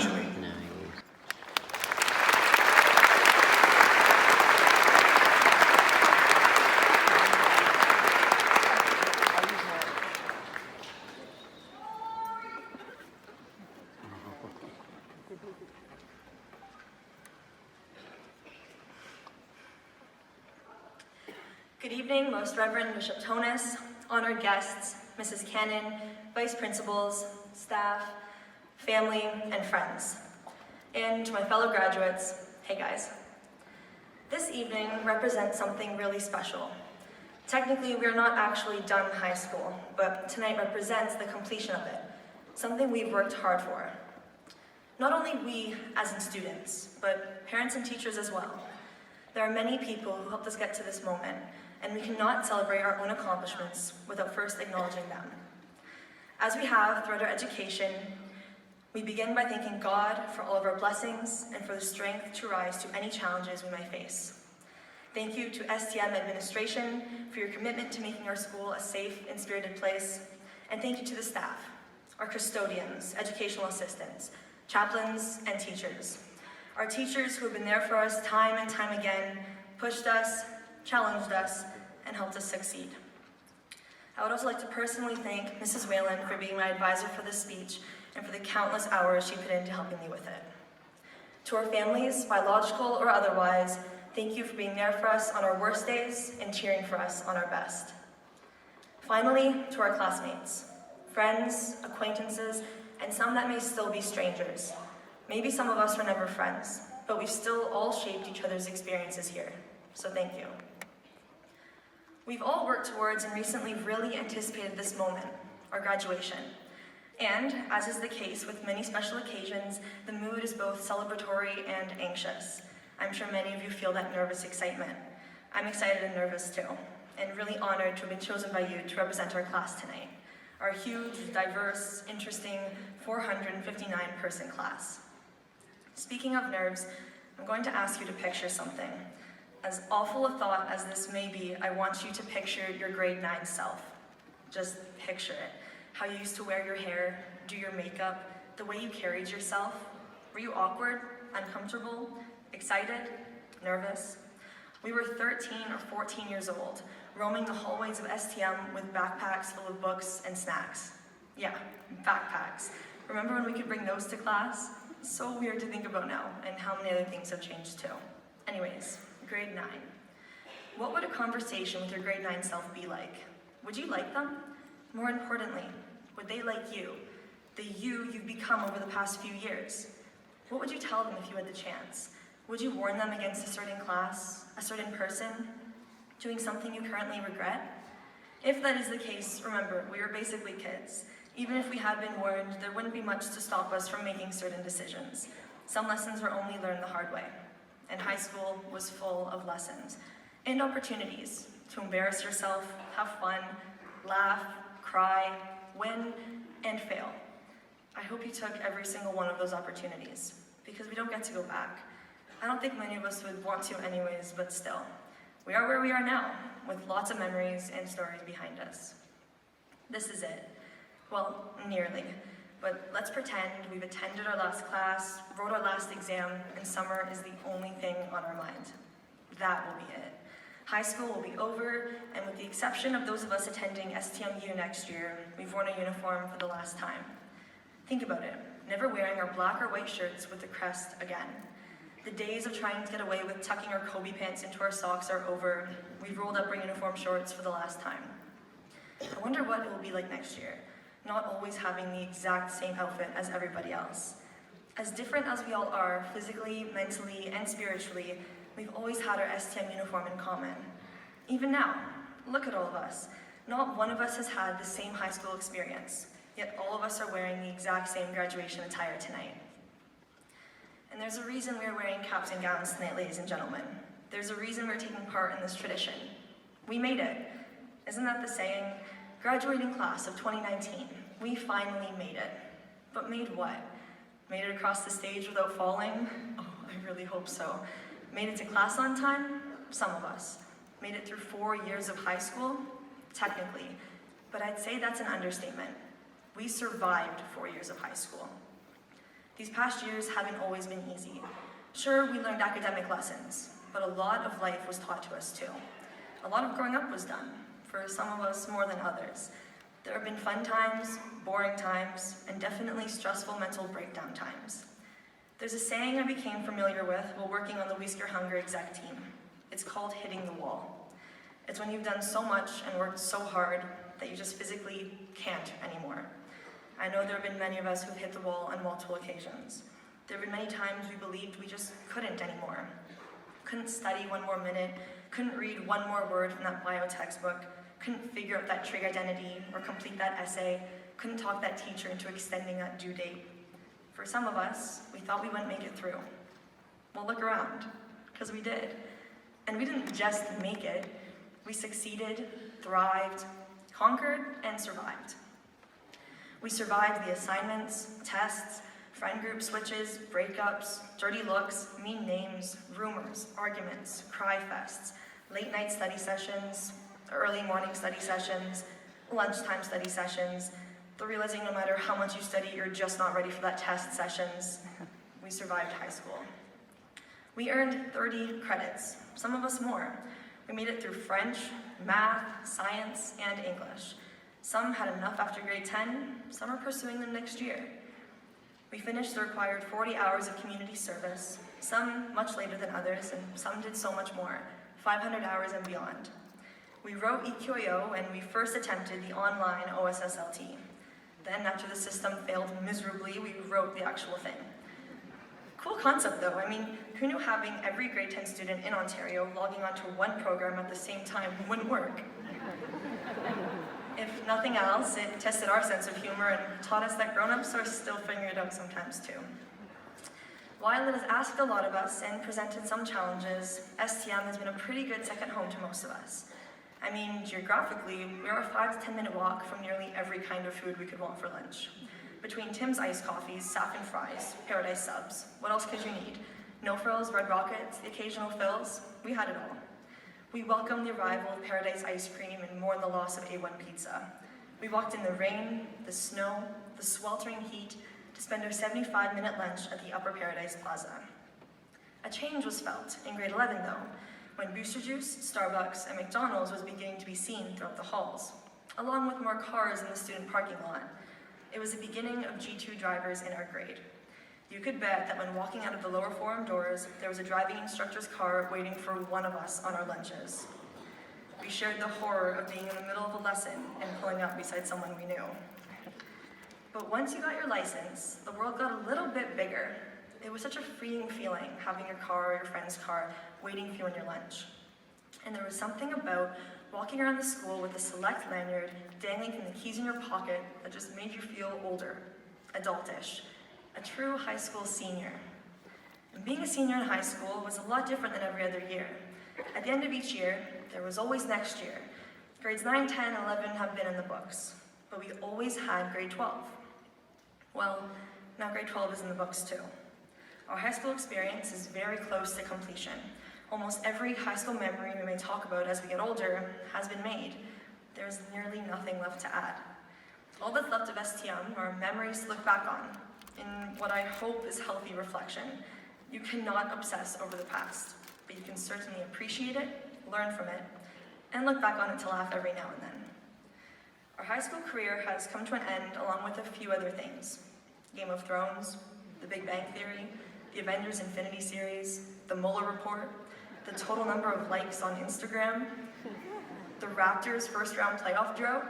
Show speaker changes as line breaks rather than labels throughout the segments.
Giovannangeli.
Good evening, Most Reverend Bishop Tonis, honored guests, Mrs. Cannon, vice principals, staff, family, and friends. And to my fellow graduates, hey guys. This evening represents something really special. Technically, we are not actually done high school, but tonight represents the completion of it, something we've worked hard for. Not only we as in students, but parents and teachers as well. There are many people who helped us get to this moment, and we cannot celebrate our own accomplishments without first acknowledging them. As we have throughout our education, we begin by thanking God for all of our blessings and for the strength to rise to any challenges we may face. Thank you to STM administration for your commitment to making our school a safe and spirited place, and thank you to the staff, our custodians, educational assistants, chaplains, and teachers. Our teachers who have been there for us time and time again, pushed us, challenged us, and helped us succeed. I would also like to personally thank Mrs. Whalen for being my advisor for this speech and for the countless hours she put into helping me with it. To our families, biological or otherwise, thank you for being there for us on our worst days and cheering for us on our best. Finally, to our classmates, friends, acquaintances, and some that may still be strangers. Maybe some of us were never friends, but we've still all shaped each other's experiences here, so thank you. We've all worked towards and recently really anticipated this moment, our graduation. And, as is the case with many special occasions, the mood is both celebratory and anxious. I'm sure many of you feel that nervous excitement. I'm excited and nervous too, and really honored to have been chosen by you to represent our class tonight, our huge, diverse, interesting 459-person class. Speaking of nerves, I'm going to ask you to picture something. As awful a thought as this may be, I want you to picture your grade 9 self. Just picture it. How you used to wear your hair, do your makeup, the way you carried yourself. Were you awkward, uncomfortable, excited, nervous? We were 13 or 14 years old, roaming the hallways of STM with backpacks full of books and snacks. Yeah, backpacks. Remember when we could bring those to class? So weird to think about now, and how many other things have changed too. Anyways, grade 9. What would a conversation with your grade 9 self be like? Would you like them? More importantly, would they like you? The you you've become over the past few years? What would you tell them if you had the chance? Would you warn them against a certain class, a certain person, doing something you currently regret? If that is the case, remember, we are basically kids. Even if we had been warned, there wouldn't be much to stop us from making certain decisions. Some lessons were only learned the hard way. And high school was full of lessons and opportunities to embarrass yourself, have fun, laugh, cry, win, and fail. I hope you took every single one of those opportunities, because we don't get to go back. I don't think many of us would want to anyways, but still. We are where we are now, with lots of memories and stories behind us. This is it. Well, nearly. But let's pretend we've attended our last class, wrote our last exam, and summer is the only thing on our mind. That will be it. High school will be over, and with the exception of those of us attending STMU next year, we've worn a uniform for the last time. Think about it, never wearing our black or white shirts with the crest again. The days of trying to get away with tucking our Kobe pants into our socks are over. We've rolled up our uniform shorts for the last time. I wonder what it will be like next year. Not always having the exact same outfit as everybody else. As different as we all are, physically, mentally, and spiritually, we've always had our STM uniform in common. Even now, look at all of us. Not one of us has had the same high school experience, yet all of us are wearing the exact same graduation attire tonight. And there's a reason we are wearing caps and gowns tonight, ladies and gentlemen. There's a reason we're taking part in this tradition. We made it. Isn't that the saying? Graduating class of 2019, we finally made it. But made what? Made it across the stage without falling? Oh, I really hope so. Made it to class on time? Some of us. Made it through 4 years of high school? Technically. But I'd say that's an understatement. We survived 4 years of high school. These past years haven't always been easy. Sure, we learned academic lessons, but a lot of life was taught to us too. A lot of growing up was done, for some of us more than others. There have been fun times, boring times, and definitely stressful mental breakdown times. There's a saying I became familiar with while working on the We Scare Hunger exec team. It's called hitting the wall. It's when you've done so much and worked so hard that you just physically can't anymore. I know there have been many of us who've hit the wall on multiple occasions. There have been many times we believed we just couldn't anymore. Couldn't study one more minute, couldn't read one more word from that bio textbook, couldn't figure out that trig identity or complete that essay, couldn't talk that teacher into extending that due date. For some of us, we thought we wouldn't make it through. Well, look around, because we did. And we didn't just make it, we succeeded, thrived, conquered, and survived. We survived the assignments, tests, friend group switches, breakups, dirty looks, mean names, rumors, arguments, cry fests, late night study sessions, early morning study sessions, lunchtime study sessions, the realizing no matter how much you study, you're just not ready for that test sessions. We survived high school. We earned 30 credits, some of us more. We made it through French, math, science, and English. Some had enough after grade 10, some are pursuing them next year. We finished the required 40 hours of community service, some much later than others, and some did so much more, 500 hours and beyond. We wrote EQAO when we first attempted the online OSSLT. Then, after the system failed miserably, we wrote the actual thing. Cool concept though. I mean, who knew having every grade 10 student in Ontario logging onto one program at the same time wouldn't work? If nothing else, it tested our sense of humor and taught us that grown-ups are still figuring it out sometimes too. While it has asked a lot of us and presented some challenges, STM has been a pretty good second home to most of us. I mean, geographically, we are a 5 to 10 minute walk from nearly every kind of food we could want for lunch. Between Tim's iced coffees, saffron fries, paradise subs, what else could you need? No frills, red rockets, the occasional fills, we had it all. We welcomed the arrival of paradise ice cream and mourned the loss of A1 pizza. We walked in the rain, the snow, the sweltering heat to spend our 75-minute lunch at the Upper Paradise Plaza. A change was felt in grade 11 though, when Booster Juice, Starbucks, and McDonald's was beginning to be seen throughout the halls, along with more cars in the student parking lot. It was the beginning of G2 drivers in our grade. You could bet that when walking out of the lower forum doors, there was a driving instructor's car waiting for one of us on our lunches. We shared the horror of being in the middle of a lesson and pulling up beside someone we knew. But once you got your license, the world got a little bit bigger. It was such a freeing feeling having your car or your friend's car waiting for you on your lunch. And there was something about walking around the school with a select lanyard dangling from the keys in your pocket that just made you feel older, adultish, a true high school senior. And being a senior in high school was a lot different than every other year. At the end of each year, there was always next year. Grades 9, 10, 11 have been in the books, but we always had grade 12. Well, now grade 12 is in the books too. Our high school experience is very close to completion. Almost every high school memory we may talk about as we get older has been made. There is nearly nothing left to add. All that's left of STM are memories to look back on, in what I hope is healthy reflection. You cannot obsess over the past, but you can certainly appreciate it, learn from it, and look back on it to laugh every now and then. Our high school career has come to an end along with a few other things. Game of Thrones, The Big Bang Theory, the Avengers Infinity series, the Mueller report, the total number of likes on Instagram, the Raptors' first round playoff drought,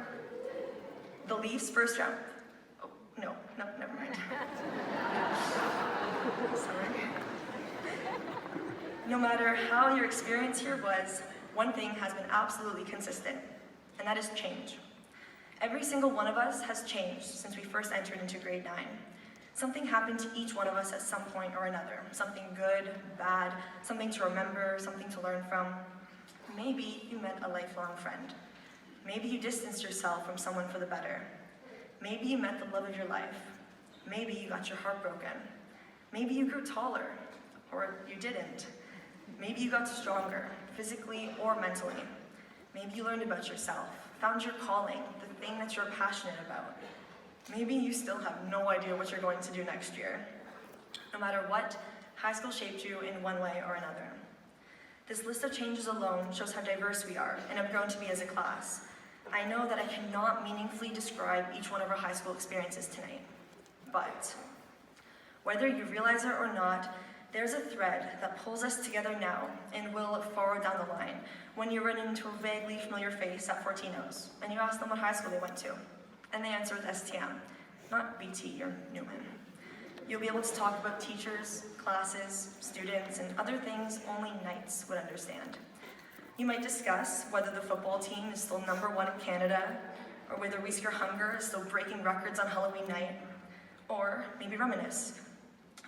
the Leafs' first round, oh, no, never mind. Sorry. No matter how your experience here was, one thing has been absolutely consistent, and that is change. Every single one of us has changed since we first entered into grade 9. Something happened to each one of us at some point or another. Something good, bad, something to remember, something to learn from. Maybe you met a lifelong friend. Maybe you distanced yourself from someone for the better. Maybe you met the love of your life. Maybe you got your heart broken. Maybe you grew taller, or you didn't. Maybe you got stronger, physically or mentally. Maybe you learned about yourself, found your calling, the thing that you're passionate about. Maybe you still have no idea what you're going to do next year. No matter what, high school shaped you in one way or another. This list of changes alone shows how diverse we are and have grown to be as a class. I know that I cannot meaningfully describe each one of our high school experiences tonight, but whether you realize it or not, there's a thread that pulls us together now and will farther down the line when you run into a vaguely familiar face at Fortino's and you ask them what high school they went to, and they answer with STM, not BT or Newman. You'll be able to talk about teachers, classes, students, and other things only knights would understand. You might discuss whether the football team is still #1 in Canada, or whether We Scare Hunger is still breaking records on Halloween night, or maybe reminisce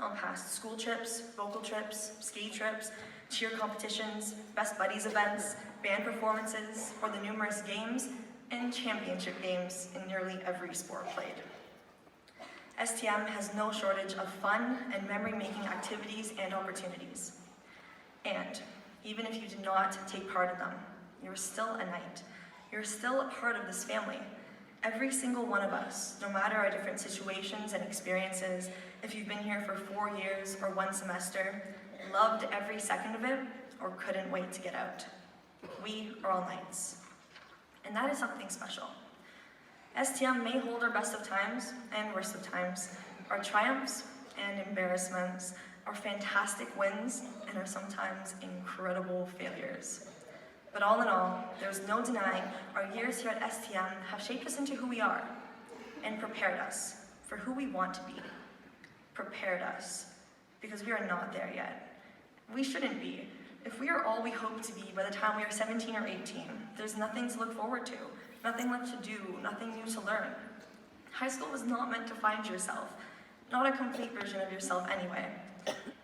on past school trips, vocal trips, ski trips, cheer competitions, best buddies events, band performances, or the numerous games and championship games in nearly every sport played. STM has no shortage of fun and memory-making activities and opportunities. And even if you did not take part in them, you're still a knight. You're still a part of this family. Every single one of us, no matter our different situations and experiences, if you've been here for 4 years or 1 semester, loved every second of it, or couldn't wait to get out. We are all knights. And that is something special. STM may hold our best of times and worst of times, our triumphs and embarrassments, our fantastic wins, and our sometimes incredible failures. But all in all, there's no denying our years here at STM have shaped us into who we are and prepared us for who we want to be. Prepared us, because we are not there yet. We shouldn't be. If we are all we hope to be by the time we are 17 or 18, there's nothing to look forward to, nothing left to do, nothing new to learn. High school was not meant to find yourself, not a complete version of yourself anyway,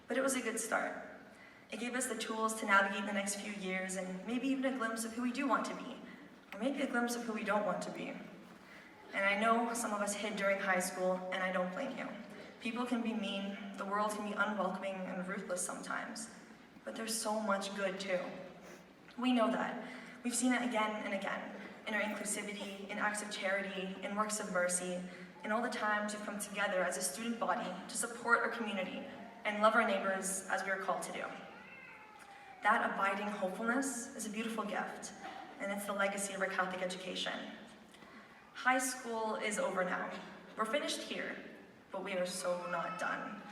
but it was a good start. It gave us the tools to navigate the next few years and maybe even a glimpse of who we do want to be, or maybe a glimpse of who we don't want to be. And I know some of us hid during high school, and I don't blame you. People can be mean, the world can be unwelcoming and ruthless sometimes, but there's so much good too. We know that. We've seen it again and again, in our inclusivity, in acts of charity, in works of mercy, in all the times we've come together as a student body to support our community and love our neighbors as we are called to do. That abiding hopefulness is a beautiful gift, and it's the legacy of our Catholic education. High school is over now. We're finished here, but we are so not done.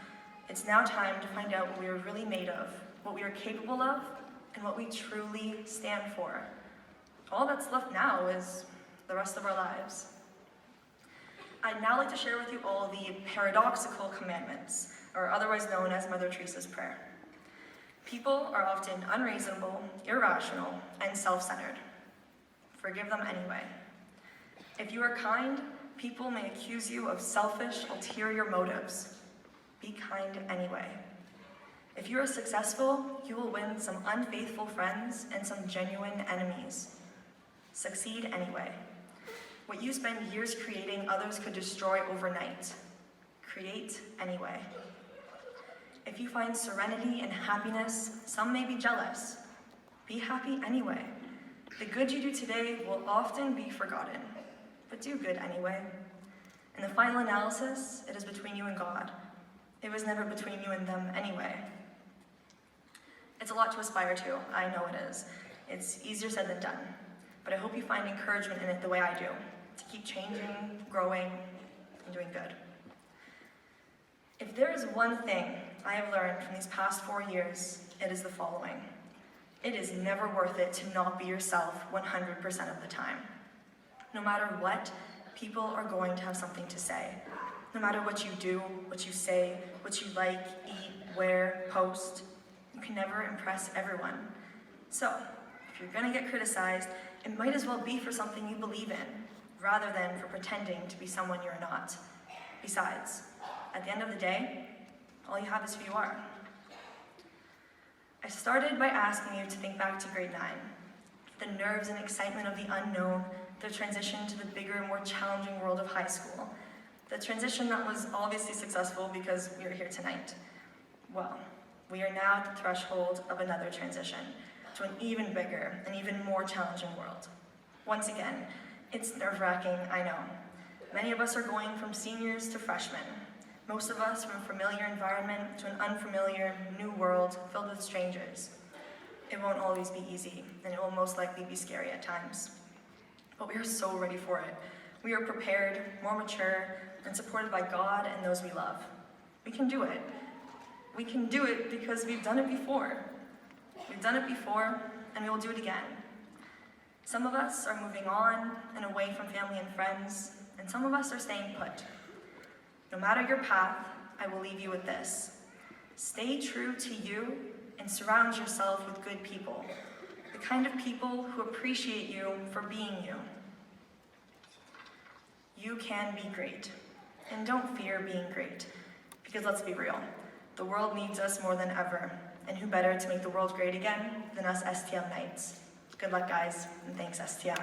It's now time to find out what we are really made of, what we are capable of, and what we truly stand for. All that's left now is the rest of our lives. I'd now like to share with you all the paradoxical commandments, or otherwise known as Mother Teresa's prayer. People are often unreasonable, irrational, and self-centered. Forgive them anyway. If you are kind, people may accuse you of selfish, ulterior motives. Be kind anyway. If you are successful, you will win some unfaithful friends and some genuine enemies. Succeed anyway. What you spend years creating, others could destroy overnight. Create anyway. If you find serenity and happiness, some may be jealous. Be happy anyway. The good you do today will often be forgotten, but do good anyway. In the final analysis, it is between you and God. It was never between you and them anyway. It's a lot to aspire to, I know it is. It's easier said than done, but I hope you find encouragement in it the way I do, to keep changing, growing, and doing good. If there is one thing I have learned from these past 4 years, it is the following. It is never worth it to not be yourself 100% of the time. No matter what, people are going to have something to say. No matter what you do, what you say, what you like, eat, wear, post, you can never impress everyone. So, if you're gonna get criticized, it might as well be for something you believe in, rather than for pretending to be someone you're not. Besides, at the end of the day, all you have is who you are. I started by asking you to think back to grade 9. The nerves and excitement of the unknown, the transition to the bigger and more challenging world of high school. The transition that was obviously successful because we are here tonight. Well, we are now at the threshold of another transition to an even bigger and even more challenging world. Once again, it's nerve-wracking, I know. Many of us are going from seniors to freshmen. Most of us from a familiar environment to an unfamiliar new world filled with strangers. It won't always be easy, and it will most likely be scary at times. But we are so ready for it. We are prepared, more mature, and supported by God and those we love. We can do it. We can do it because we've done it before. We've done it before, and we will do it again. Some of us are moving on and away from family and friends, and some of us are staying put. No matter your path, I will leave you with this. Stay true to you and surround yourself with good people, the kind of people who appreciate you for being you. You can be great, and don't fear being great, because let's be real, the world needs us more than ever, and who better to make the world great again than us STM Knights. Good luck, guys, and thanks, STM.